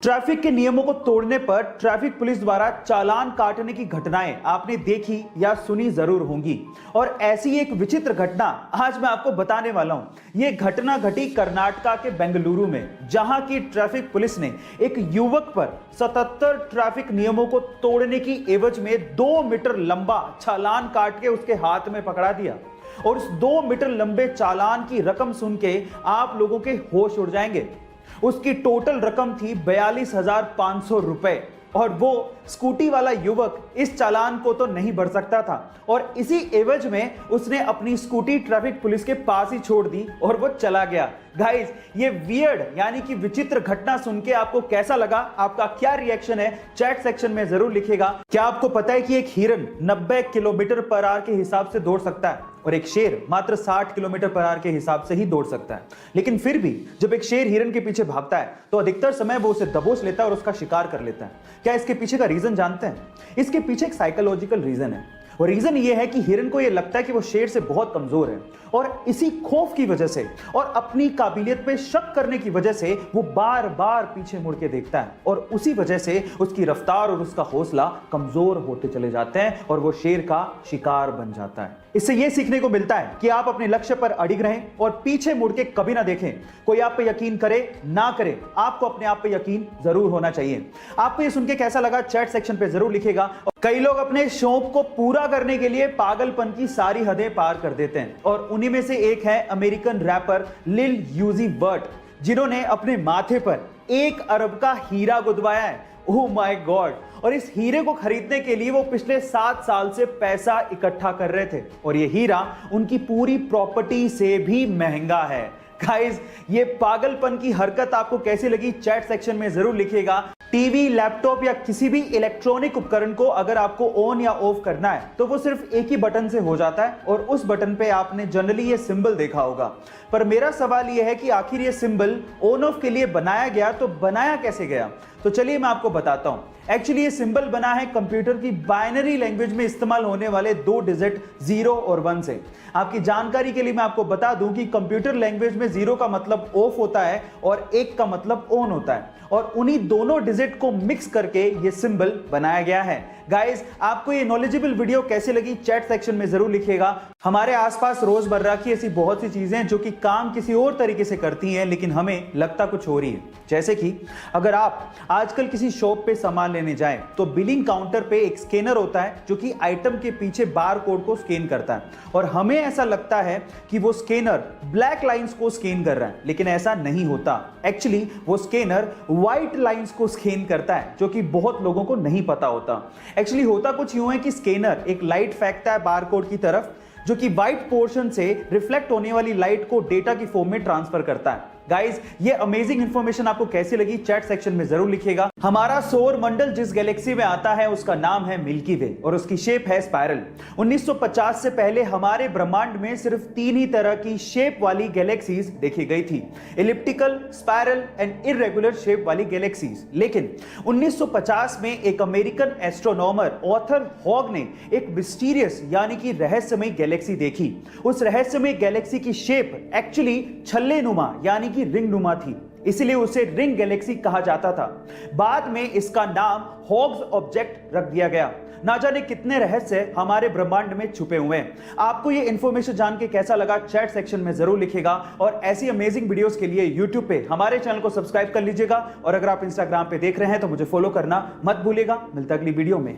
Traffic के नियमों को तोड़ने पर ट्रैफिक पुलिस द्वारा चालान काटने की घटनाएं आपने देखी या सुनी जरूर होंगी। और ऐसी एक विचित्र घटना आज मैं आपको बताने वाला हूं। यह घटना घटी कर्नाटका के बेंगलुरु में, जहां की ट्रैफिक पुलिस ने एक युवक पर 77 ट्रैफिक नियमों को तोड़ने की एवज में 2 मीटर लंबा चालान काट के उसके हाथ में पकड़ा दिया। और उस 2 मीटर लंबे चालान की रकम सुन के आप लोगों के होश उड़ जाएंगे। उसकी टोटल रकम थी 42,500 रुपए। और वो स्कूटी वाला युवक इस चालान को तो नहीं भर सकता था और इसी एवज में उसने अपनी स्कूटी ट्रैफिक पुलिस के पास ही छोड़ दी और वो चला गया। गाइस, ये वियर्ड यानी कि विचित्र घटना सुन के आपको कैसा लगा? आपका क्या रिएक्शन है? चैट सेक्शन में जरूर लिखिएगा। क्या आपको पता है कि एक हिरन 90 किलोमीटर पर आवर के हिसाब से दौड़ सकता है और एक शेर मात्र 60 किलोमीटर पर आवर के हिसाब से ही दौड़ सकता है? लेकिन फिर भी जब एक शेर हिरन के पीछे भागता है तो अधिकतर समय वो उसे दबोच लेता है और उसका शिकार कर लेता है। क्या इसके पीछे का रीजन जानते हैं? इसके पीछे एक साइकोलॉजिकल रीजन है और रीजन ये है कि हिरन को ये लगता है कि वो शेर से बहुत कमजोर है और इसी खौफ की वजह से और अपनी काबिलियत पे शक करने की वजह से वो बार बार पीछे मुड़ के देखता है और उसी वजह से उसकी रफ्तार और उसका हौसला कमजोर होते चले जाते हैं और वो शेर का शिकार बन जाता है। इससे ये सीखने को मिलता है कि आप अपने लक्ष्य पर अडिग रहें और पीछे मुड़ के कभी ना देखें। कोई आप पे यकीन करे ना करे, आपको अपने आप पे यकीन जरूर होना चाहिए। आपको ये सुन के कैसा लगा? चैट सेक्शन पे जरूर लिखेगा। कई लोग अपने शौक को पूरा करने के लिए पागलपन की सारी हदें पार कर देते हैं और उन्हीं में से एक है अमेरिकन रैपर लिल यूजी वर्ट, जिन्होंने अपने माथे पर 1 अरब का हीरा गुदवाया है। Oh my God! और इस हीरे को खरीदने के लिए वो पिछले 7 साल से पैसा इकट्ठा कर रहे थे और ये हीरा उनकी पूरी प्रॉपर्टी से भी महंगा है। गाइस, ये पागलपन की हरकत आपको कैसी लगी? चैट सेक्शन में जरूर लिखिएगा। टीवी, लैपटॉप या किसी भी इलेक्ट्रॉनिक उपकरण को अगर आपको ऑन या ऑफ करना है तो वो सिर्फ एक ही बटन से हो जाता है और उस बटन पे आपने जनरली ये सिंबल देखा होगा। पर मेरा सवाल ये है कि आखिर ये सिंबल ऑन ऑफ के लिए बनाया गया तो बनाया कैसे गया? तो चलिए मैं आपको बताता हूं। एक्चुअली ये सिंबल बना है कंप्यूटर की बाइनरी लैंग्वेज में इस्तेमाल होने वाले 2 डिजिट 0 और 1 से। आपकी जानकारी के लिए मैं आपको बता दूं कि कंप्यूटर लैंग्वेज में 0 का मतलब ऑफ होता है और 1 का मतलब ऑन होता है और उन्हीं दोनों डिजिट को मिक्स करके ये सिंबल बनाया गया है। गाइस, आपको ये नॉलेजेबल वीडियो कैसी लगी? चैट सेक्शन में जरूर लिखिएगा। हमारे आसपास रोजमर्रा की ऐसी बहुत सी चीजें जो कि काम किसी और तरीके से करती हैं लेकिन हमें लगता कुछ और ही है। जैसे कि अगर आप आजकल किसी शॉप पे सामान लेने जाएं तो बिलिंग काउंटर पे एक स्कैनर होता है जो कि आइटम के पीछे बार कोड को स्कैन करता है और हमें ऐसा लगता है कि वो स्कैनर ब्लैक लाइंस को स्कैन कर रहा है, लेकिन ऐसा नहीं होता। एक्चुअली वो स्कैनर व्हाइट लाइंस को स्कैन करता है, जो कि बहुत लोगों को नहीं पता होता। एक्चुअली होता कुछ यूं है कि स्कैनर एक लाइट फेंकता है बारकोड की तरफ, जो कि व्हाइट पोर्शन से रिफ्लेक्ट होने वाली लाइट को डेटा की फॉर्म में ट्रांसफर करता है। गाइस, ये अमेजिंग इंफॉर्मेशन आपको कैसी लगी? चैट सेक्शन में जरूर लिखिएगा। हमारा सौर मंडल जिस गैलेक्सी में आता है उसका नाम है मिल्की वे और उसकी शेप है स्पाइरल। 1950 से पहले हमारे ब्रह्मांड में सिर्फ 3 ही तरह की शेप वाली गैलेक्सीज देखी गई थी, elliptical, spiral and irregular shape वाली गैलेक्सीज। लेकिन 1950 में एक अमेरिकन एस्ट्रोनॉमर ऑथर हॉग ने एक मिस्टीरियस यानी कि रहस्यमय गैलेक्सी देखी। उस रहस्यमय गैलेक्सी की शेप एक्चुअली छल्ले नुमा यानी कि रिंग नुमा थी, इसलिए उसे रिंग गैलेक्सी कहा जाता था। बाद में इसका नाम हॉग्स ऑब्जेक्ट रख दिया गया। ना जाने कितने रहस्य हमारे ब्रह्मांड में छुपे हुए हैं। आपको ये इंफॉर्मेशन जान के कैसा लगा? चैट सेक्शन में जरूर लिखिएगा और ऐसी अमेजिंग वीडियोस के लिए यूट्यूब पे हमारे चैनल को सब्सक्राइब कर लीजिएगा और अगर आप इंस्टाग्राम पे देख रहे हैं तो मुझे फॉलो करना मत भूलिएगा। मिलता अगली वीडियो में।